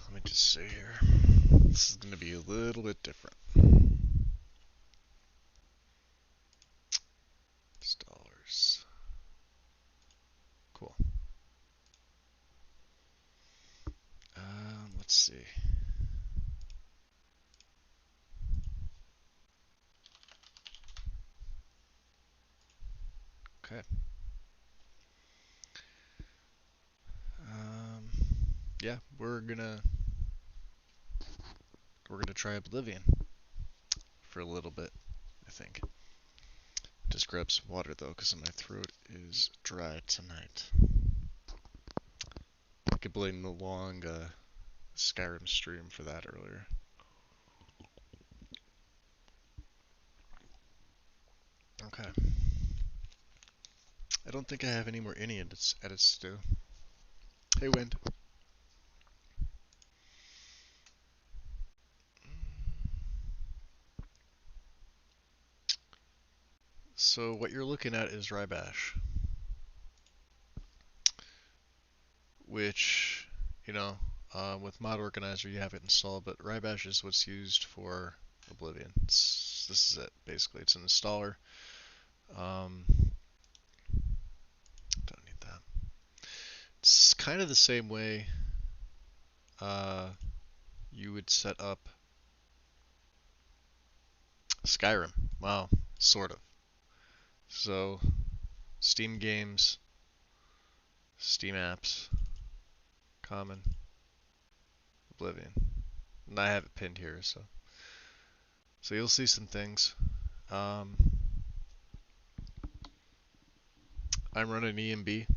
Let me just see here. This is going to be a little bit different. $. Cool. Let's see. Okay. Yeah, we're gonna try Oblivion for a little bit, I think. Just grab some water though, because my throat is dry tonight. I could blame the long Skyrim stream for that earlier. Okay. I don't think I have any more any edits to do. Hey, Wind. So what you're looking at is Rybash, which, you know, with Mod Organizer you have it installed, but Rybash is what's used for Oblivion. This is it, basically. It's an installer. Don't need that. It's kind of the same way you would set up Skyrim. Wow, sort of. So, Steam games, Steam apps, common, Oblivion. And I have it pinned here, so you'll see some things. I'm running EMB.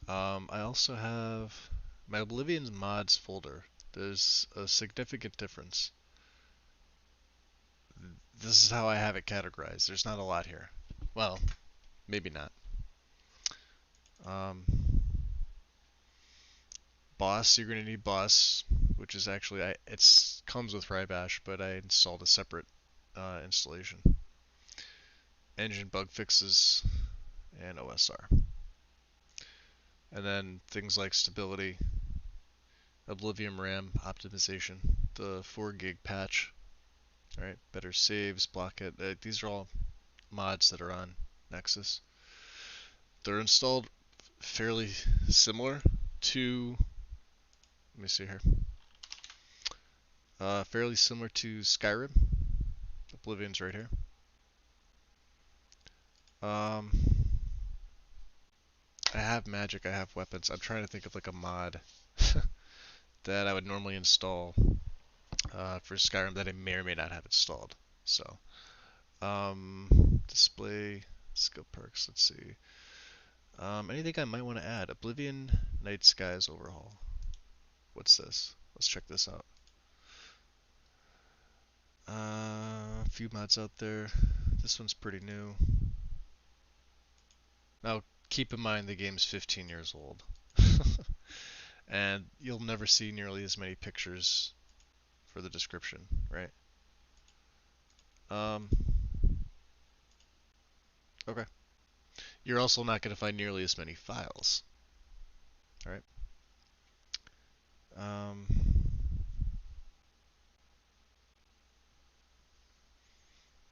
I also have my Oblivion's mods folder. There's a significant difference. This is how I have it categorized. There's not a lot here. Well, maybe not. Boss, you're gonna need Boss, which is actually it comes with Rybash, but I installed a separate installation. Engine bug fixes and OSR, and then things like stability, Oblivion RAM optimization, the 4 gig patch. All right, better saves, blockhead. These are all mods that are on Nexus. They're installed fairly similar to, let me see here, fairly similar to Skyrim. Oblivion's right here. I have magic, I have weapons. I'm trying to think of like a mod that I would normally install for Skyrim that I may or may not have installed. So, display, skill perks, let's see. Anything I might want to add? Oblivion Night Skies Overhaul. What's this? Let's check this out. A few mods out there. This one's pretty new. Now, keep in mind the game's 15 years old. And you'll never see nearly as many pictures for the description, right? Okay. You're also not going to find nearly as many files. Alright.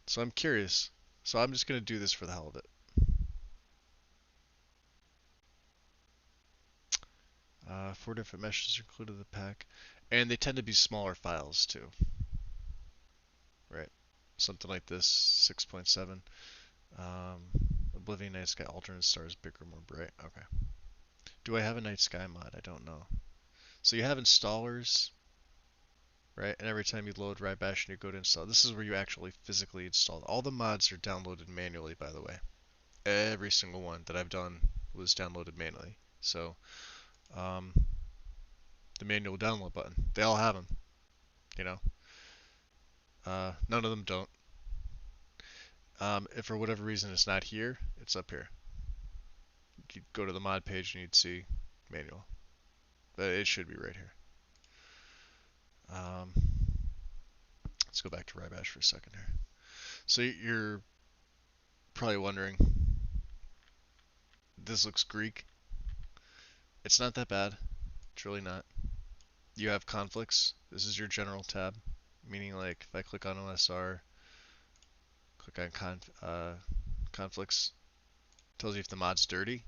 So I'm curious. So I'm just going to do this for the hell of it. 4 different meshes are included in the pack. And they tend to be smaller files too. Right. Something like this, 6.7. Oblivion Night Sky alternate stars, bigger, more bright. Okay. Do I have a Night Sky mod? I don't know. So you have installers, right? And every time you load Rybash and you go to install, this is where you actually physically install. All the mods are downloaded manually, by the way. Every single one that I've done was downloaded manually. So, the manual download button, they all have them, you know. None of them don't. If for whatever reason it's not here, it's up here. You'd go to the mod page and you'd see manual. But it should be right here. Let's go back to Rybash for a second here. So you're probably wondering, this looks Greek. It's not that bad. It's really not. you have conflicts. This is your general tab, meaning like if I click on OSR, click on conflicts, tells you if the mod's dirty.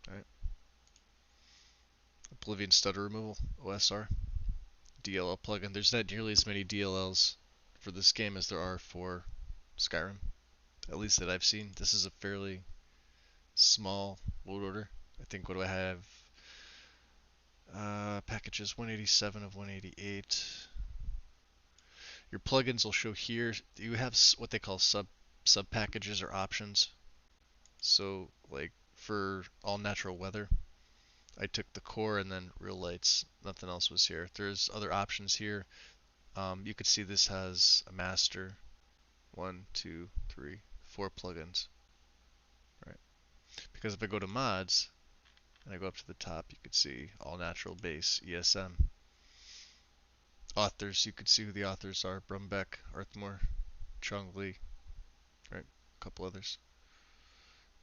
Right. Oblivion stutter removal, OSR, DLL plugin. There's not nearly as many DLLs for this game as there are for Skyrim, at least that I've seen. This is a fairly small load order. I think, what do I have? Packages 187 of 188. Your plugins will show here. You have what they call sub packages or options. So like for all natural weather, I took the core and then real lights. Nothing else was here. There's other options here. You could see this has a master. 1, 2, 3, 4 plugins. Right. Because if I go to mods and I go up to the top, you could see all natural base, ESM. Authors, you could see who the authors are: Brumbeck, Arthmore, Chung Lee, right? A couple others.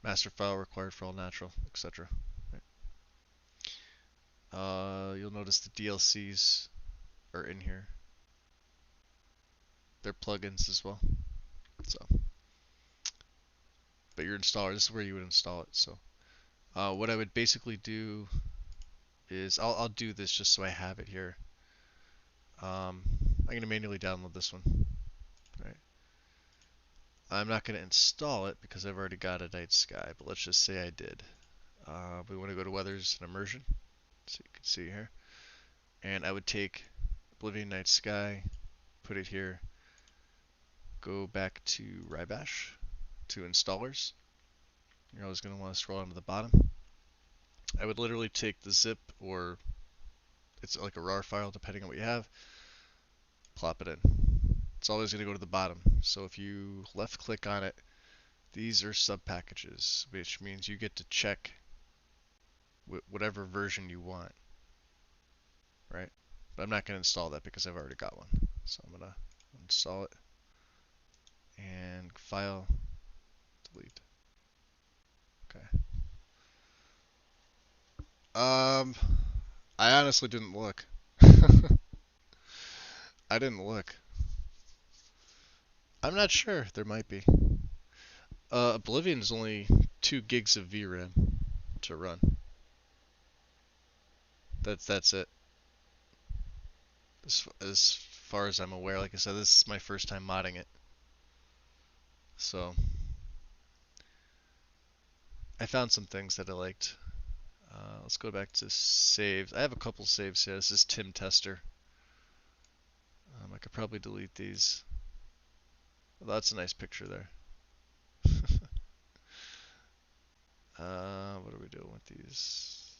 Master file required for all natural, etc. Right? You'll notice the DLCs are in here. They're plugins as well. So, but your installer, this is where you would install it. So, what I would basically do is I'll do this just so I have it here. I'm going to manually download this one. Right. I'm not going to install it because I've already got a Night Sky, but let's just say I did. We want to go to Weathers and Immersion, so you can see here. And I would take Oblivion Night Sky, put it here, go back to Rybash, to installers. You're always going to want to scroll down to the bottom. I would literally take the zip, or it's like a RAR file depending on what you have, plop it in. It's always going to go to the bottom. So if you left click on it, these are sub packages, which means you get to check whatever version you want, right? But I'm not going to install that because I've already got one. So I'm going to install it and file, delete. Okay. I honestly didn't look. I didn't look. I'm not sure. There might be. Oblivion is only 2 gigs of VRAM to run. That's it. As far as I'm aware, like I said, this is my first time modding it. So I found some things that I liked. Let's go back to saves. I have a couple saves here. This is Tim Tester. I could probably delete these. Well, that's a nice picture there. What are we doing with these?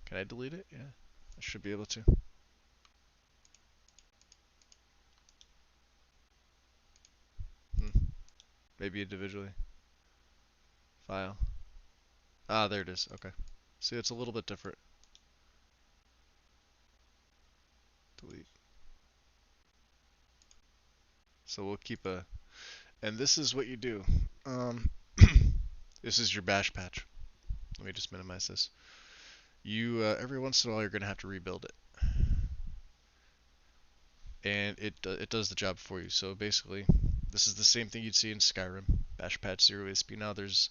Can I delete it? Yeah, I should be able to. Maybe individually. File. Ah, there it is. Okay. See, it's a little bit different. Delete. So we'll keep a... And this is what you do. This is your bash patch. Let me just minimize this. You, every once in a while, you're going to have to rebuild it. And it does the job for you. So basically, this is the same thing you'd see in Skyrim. Bash patch 0 ISP. Now there's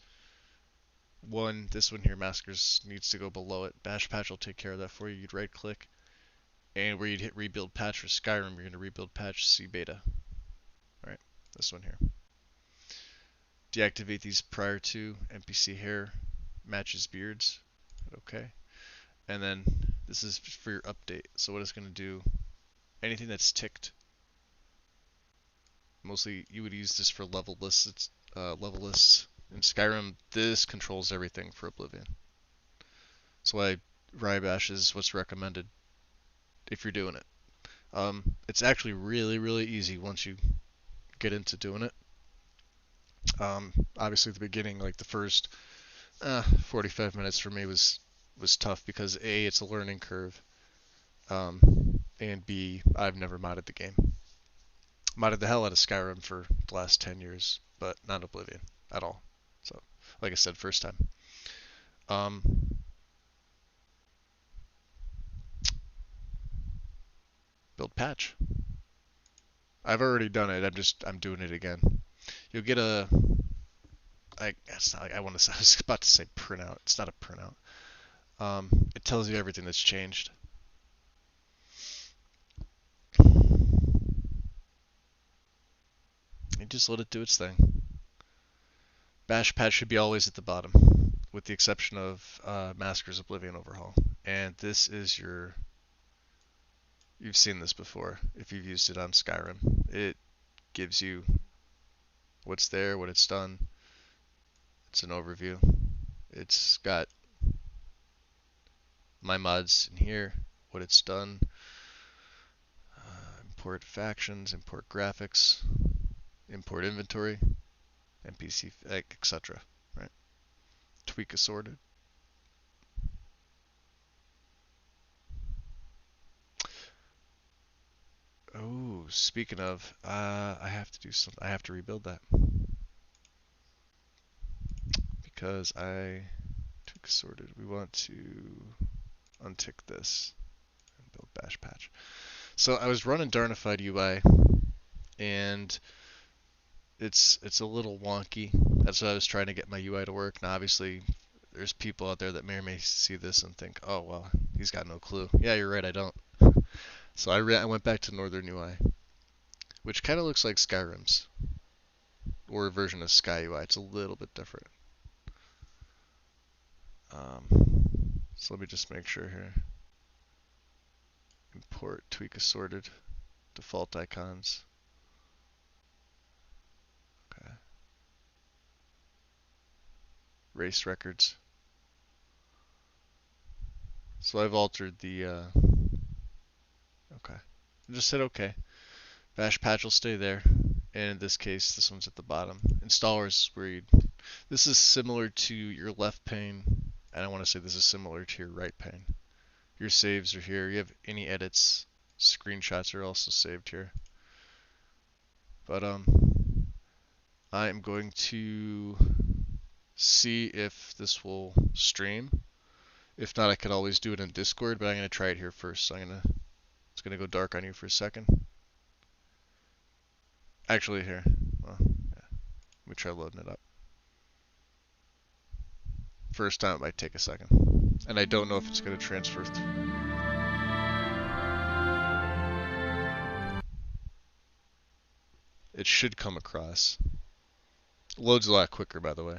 this one here, Maskers, needs to go below it. Bash patch will take care of that for you. You'd right click, and where you'd hit rebuild patch for Skyrim, you're going to rebuild patch C beta. Alright, this one here. Deactivate these prior to NPC hair matches beards. Okay. And then this is for your update. So what it's going to do, anything that's ticked, mostly you would use this for level lists. It's level lists in Skyrim. This controls everything for Oblivion. That's why Rybash is what's recommended if you're doing it. It's actually really, really easy once you get into doing it. Obviously at the beginning, like the first 45 minutes for me was tough because A, it's a learning curve, and B, I've never modded the game. Modded the hell out of Skyrim for the last 10 years, but not Oblivion at all. So, like I said, first time. Um, build patch. I've already done it. I'm doing it again. You'll get a. It's not like I want to. I was about to say printout. It's not a printout. It tells you everything that's changed. You just let it do its thing. Bash patch should be always at the bottom, with the exception of Masker's Oblivion overhaul. And this is your. You've seen this before if you've used it on Skyrim. It gives you what's there, what it's done. It's an overview. It's got my mods in here, what it's done, import factions, import graphics, import inventory, NPC, etc. Right? Tweak assorted. Oh, speaking of, I have to do something. I have to rebuild that because I tweak assorted. We want to untick this and build bash patch. So I was running Darnified UI, and it's a little wonky. That's why I was trying to get my UI to work. Now, obviously, there's people out there that may or may see this and think, oh, well, he's got no clue. Yeah, you're right, I don't. So I went back to Northern UI, which kind of looks like Skyrim's, or a version of Sky UI. It's a little bit different. So let me just make sure here. Import, tweak assorted, default icons. Okay. Race records. So I've altered the, okay. Just hit OK. Bash patch will stay there. And in this case, this one's at the bottom. Installers where you'd, this is similar to your left pane, and I want to say this is similar to your right pane. Your saves are here. You have any edits, screenshots are also saved here. But I am going to see if this will stream. If not, I could always do it in Discord, but I'm going to try it here first. So it's going to go dark on you for a second. Actually, here. Well, yeah. Let me try loading it up. First time it might take a second. And I don't know if it's going to transfer through. It should come across. It loads a lot quicker, by the way.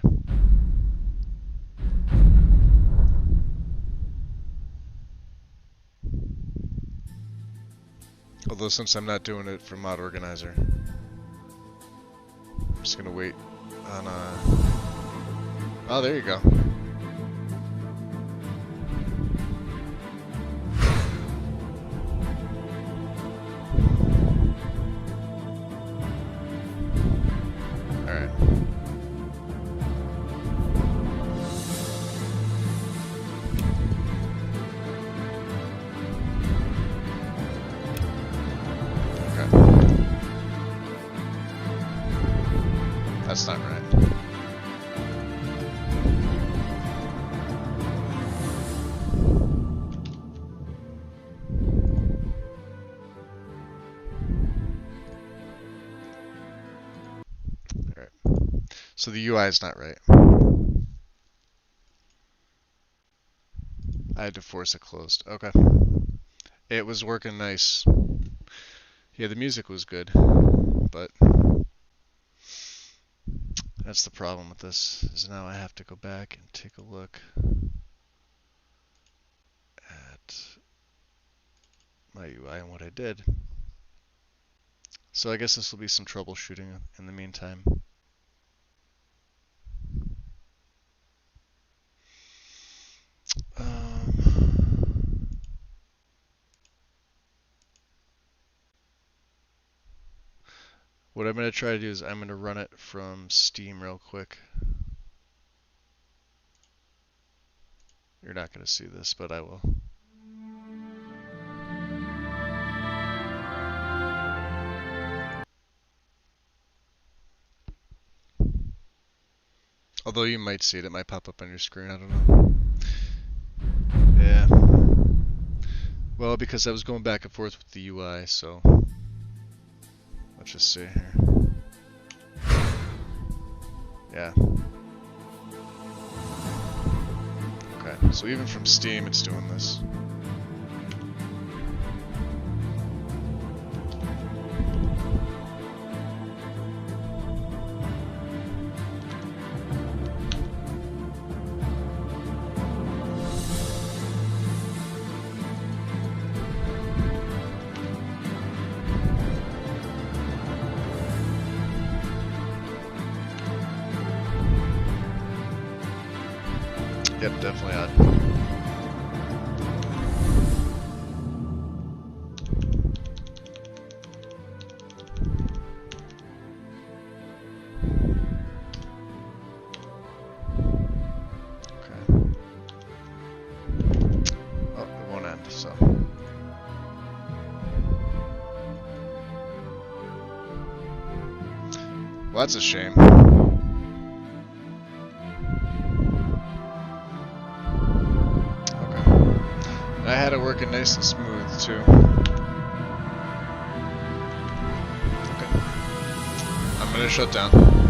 Although since I'm not doing it from Mod Organizer, I'm just going to wait on... Oh, there you go. That's not right. Alright. So the UI is not right. I had to force it closed. Okay. It was working nice. Yeah, the music was good, but that's the problem with this, is now I have to go back and take a look at my UI and what I did. So I guess this will be some troubleshooting in the meantime. What I'm going to try to do is I'm going to run it from Steam real quick. You're not going to see this, but I will. Although you might see it, it might pop up on your screen, I don't know. Yeah. Well, because I was going back and forth with the UI, so let's just see here. Yeah. Okay, so even from Steam, it's doing this. Yep, definitely odd. Okay. Oh, it won't end, so. Well, that's a shame. I had it working nice and smooth too. Okay. I'm gonna shut down.